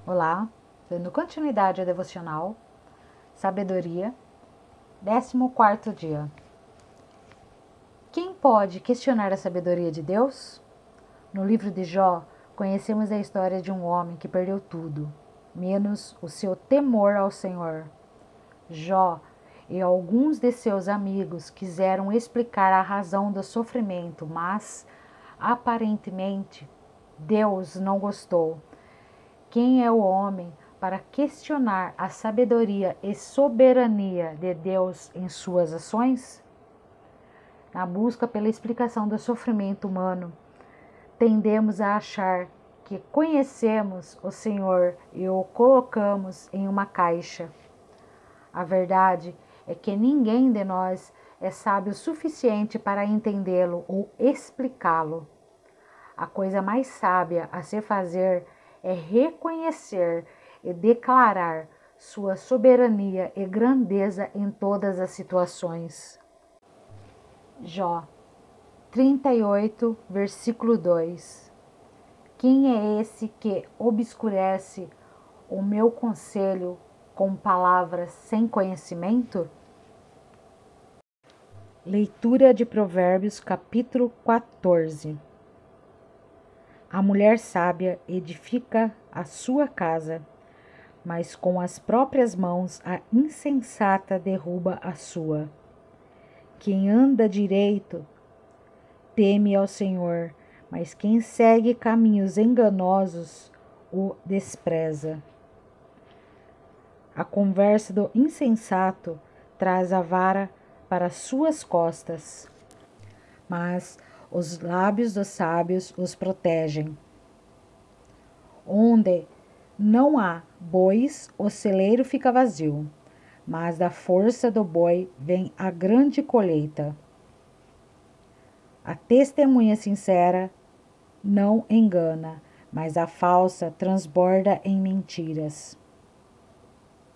Olá, dando continuidade à devocional, Sabedoria, 14º dia. Quem pode questionar a sabedoria de Deus? No livro de Jó, conhecemos a história de um homem que perdeu tudo, menos o seu temor ao Senhor. Jó e alguns de seus amigos quiseram explicar a razão do sofrimento, mas, aparentemente, Deus não gostou. Quem é o homem para questionar a sabedoria e soberania de Deus em suas ações? Na busca pela explicação do sofrimento humano, tendemos a achar que conhecemos o Senhor e o colocamos em uma caixa. A verdade é que ninguém de nós é sábio o suficiente para entendê-lo ou explicá-lo. A coisa mais sábia a se fazer é reconhecer e declarar sua soberania e grandeza em todas as situações. Jó 38, versículo 2. Quem é esse que obscurece o meu conselho com palavras sem conhecimento? Leitura de Provérbios, capítulo 14. A mulher sábia edifica a sua casa, mas com as próprias mãos a insensata derruba a sua. Quem anda direito teme ao Senhor, mas quem segue caminhos enganosos o despreza. A conversa do insensato traz a vara para suas costas, mas os lábios dos sábios os protegem. Onde não há bois, o celeiro fica vazio, mas da força do boi vem a grande colheita. A testemunha sincera não engana, mas a falsa transborda em mentiras.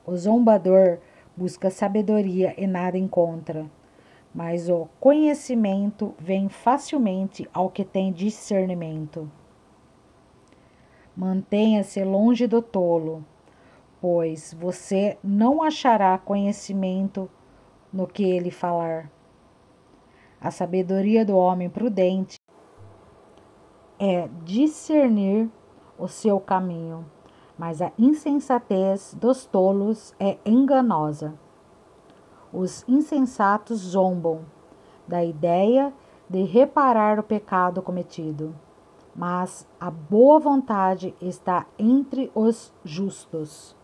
O zombador busca sabedoria e nada encontra, mas o conhecimento vem facilmente ao que tem discernimento. Mantenha-se longe do tolo, pois você não achará conhecimento no que ele falar. A sabedoria do homem prudente é discernir o seu caminho, mas a insensatez dos tolos é enganosa. Os insensatos zombam da ideia de reparar o pecado cometido, mas a boa vontade está entre os justos.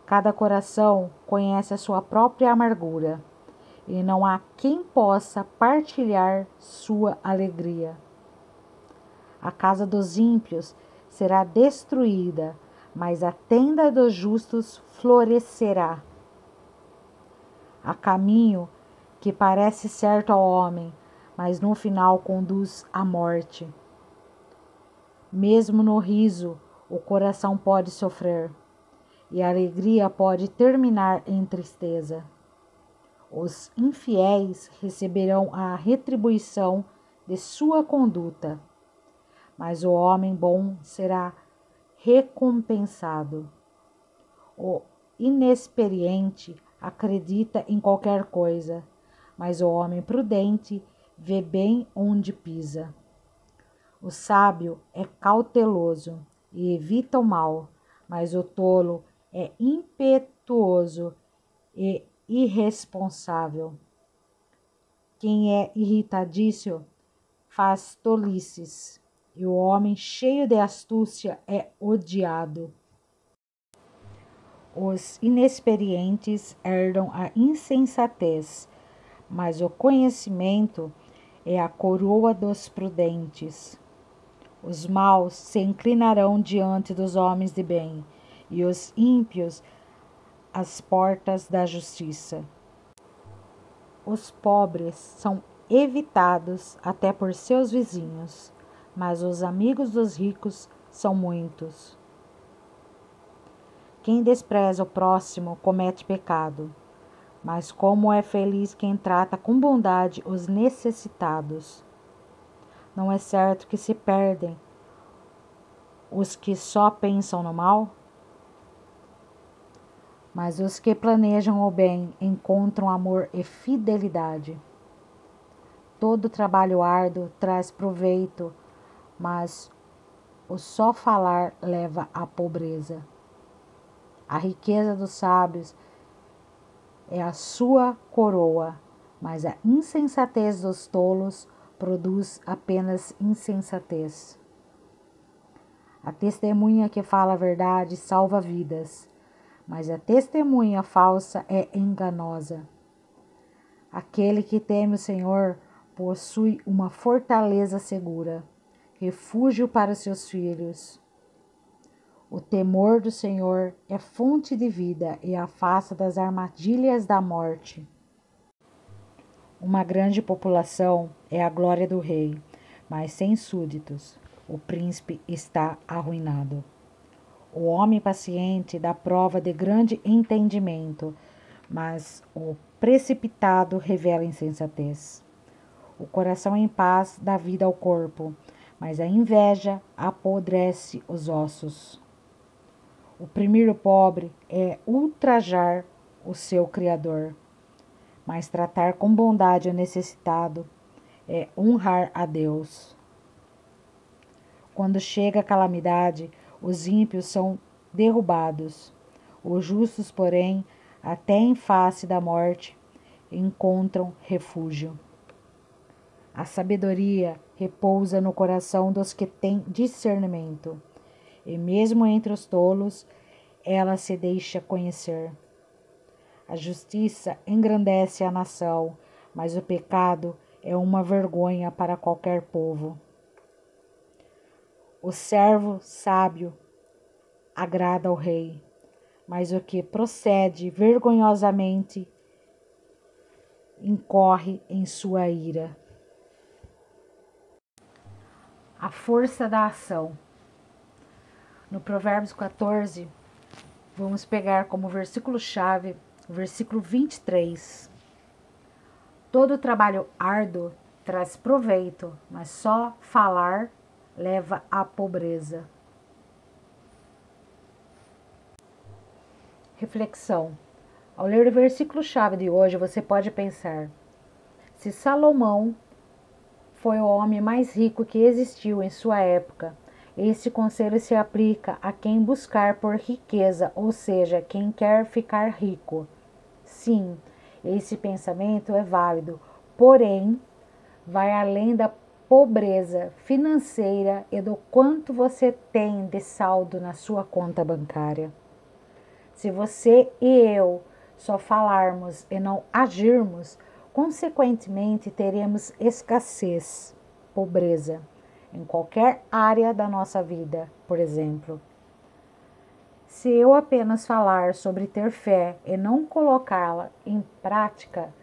Cada coração conhece a sua própria amargura, e não há quem possa partilhar sua alegria. A casa dos ímpios será destruída, mas a tenda dos justos florescerá. Há caminho que parece certo ao homem, mas no final conduz à morte. Mesmo no riso, o coração pode sofrer, e a alegria pode terminar em tristeza. Os infiéis receberão a retribuição de sua conduta, mas o homem bom será recompensado. O inexperiente acredita em qualquer coisa, mas o homem prudente vê bem onde pisa. O sábio é cauteloso e evita o mal, mas o tolo é impetuoso e irresponsável. Quem é irritadiço faz tolices, e o homem cheio de astúcia é odiado. Os inexperientes herdam a insensatez, mas o conhecimento é a coroa dos prudentes. Os maus se inclinarão diante dos homens de bem, e os ímpios às portas da justiça. Os pobres são evitados até por seus vizinhos, mas os amigos dos ricos são muitos. Quem despreza o próximo comete pecado, mas como é feliz quem trata com bondade os necessitados. Não é certo que se perdem os que só pensam no mal? Mas os que planejam o bem encontram amor e fidelidade. Todo trabalho árduo traz proveito, mas o só falar leva à pobreza. A riqueza dos sábios é a sua coroa, mas a insensatez dos tolos produz apenas insensatez. A testemunha que fala a verdade salva vidas, mas a testemunha falsa é enganosa. Aquele que teme o Senhor possui uma fortaleza segura, refúgio para seus filhos. O temor do Senhor é fonte de vida e afasta das armadilhas da morte. Uma grande população é a glória do rei, mas sem súditos, o príncipe está arruinado. O homem paciente dá prova de grande entendimento, mas o precipitado revela insensatez. O coração em paz dá vida ao corpo, mas a inveja apodrece os ossos. Oprimir o pobre é ultrajar o seu Criador, mas tratar com bondade o necessitado é honrar a Deus. Quando chega a calamidade, os ímpios são derrubados. Os justos, porém, até em face da morte, encontram refúgio. A sabedoria repousa no coração dos que têm discernimento, e mesmo entre os tolos, ela se deixa conhecer. A justiça engrandece a nação, mas o pecado é uma vergonha para qualquer povo. O servo sábio agrada ao rei, mas o que procede vergonhosamente incorre em sua ira. A força da ação. No Provérbios 14, vamos pegar como versículo-chave o versículo 23. Todo trabalho árduo traz proveito, mas só falar leva à pobreza. Reflexão. Ao ler o versículo-chave de hoje, você pode pensar: se Salomão foi o homem mais rico que existiu em sua época, este conselho se aplica a quem buscar por riqueza, ou seja, quem quer ficar rico. Sim, esse pensamento é válido, porém, vai além da pobreza financeira e do quanto você tem de saldo na sua conta bancária. Se você e eu só falarmos e não agirmos, consequentemente teremos escassez, pobreza, em qualquer área da nossa vida, por exemplo. Se eu apenas falar sobre ter fé e não colocá-la em prática,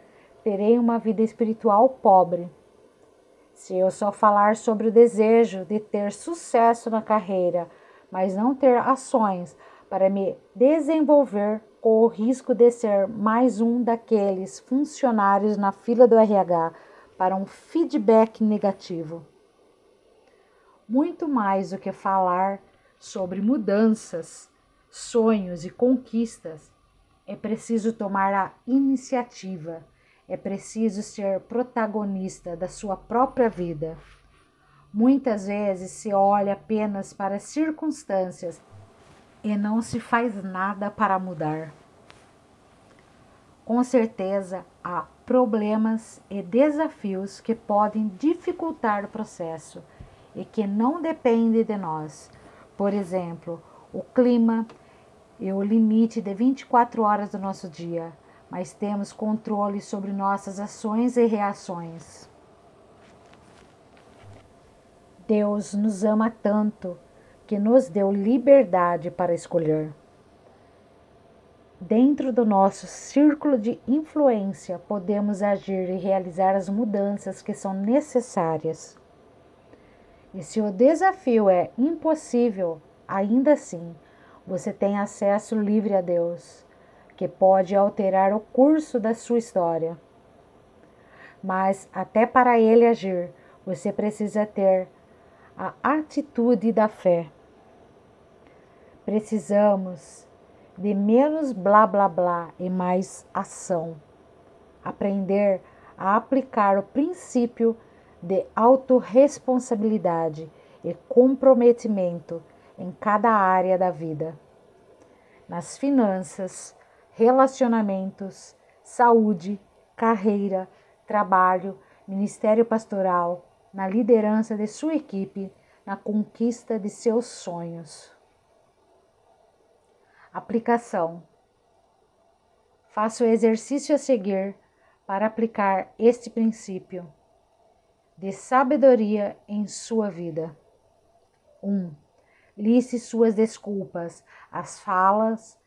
terei uma vida espiritual pobre. Se eu só falar sobre o desejo de ter sucesso na carreira, mas não ter ações para me desenvolver, com o risco de ser mais um daqueles funcionários na fila do RH para um feedback negativo. Muito mais do que falar sobre mudanças, sonhos e conquistas, é preciso tomar a iniciativa. É preciso ser protagonista da sua própria vida. Muitas vezes se olha apenas para as circunstâncias e não se faz nada para mudar. Com certeza, há problemas e desafios que podem dificultar o processo e que não dependem de nós. Por exemplo, o clima e o limite de 24 horas do nosso dia, mas temos controle sobre nossas ações e reações. Deus nos ama tanto que nos deu liberdade para escolher. Dentro do nosso círculo de influência, podemos agir e realizar as mudanças que são necessárias. E se o desafio é impossível, ainda assim, você tem acesso livre a Deus, que pode alterar o curso da sua história. Mas até para Ele agir, você precisa ter a atitude da fé. Precisamos de menos blá blá blá e mais ação. Aprender a aplicar o princípio de autorresponsabilidade e comprometimento em cada área da vida. Nas finanças, relacionamentos, saúde, carreira, trabalho, ministério pastoral, na liderança de sua equipe, na conquista de seus sonhos. Aplicação. Faça o exercício a seguir para aplicar este princípio de sabedoria em sua vida. 1. Liste suas desculpas, as falas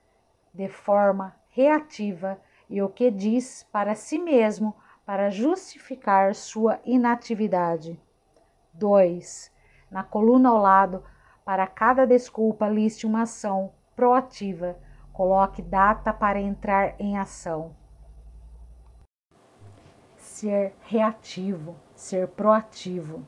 de forma reativa e o que diz para si mesmo para justificar sua inatividade. 2. Na coluna ao lado, para cada desculpa, liste uma ação proativa. Coloque data para entrar em ação. Ser reativo, ser proativo.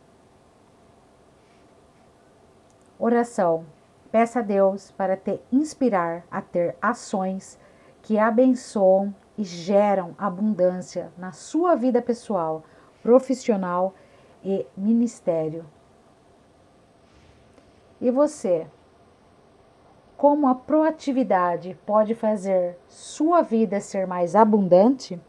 Oração. Peça a Deus para te inspirar a ter ações que abençoam e geram abundância na sua vida pessoal, profissional e ministério. E você? Como a proatividade pode fazer sua vida ser mais abundante?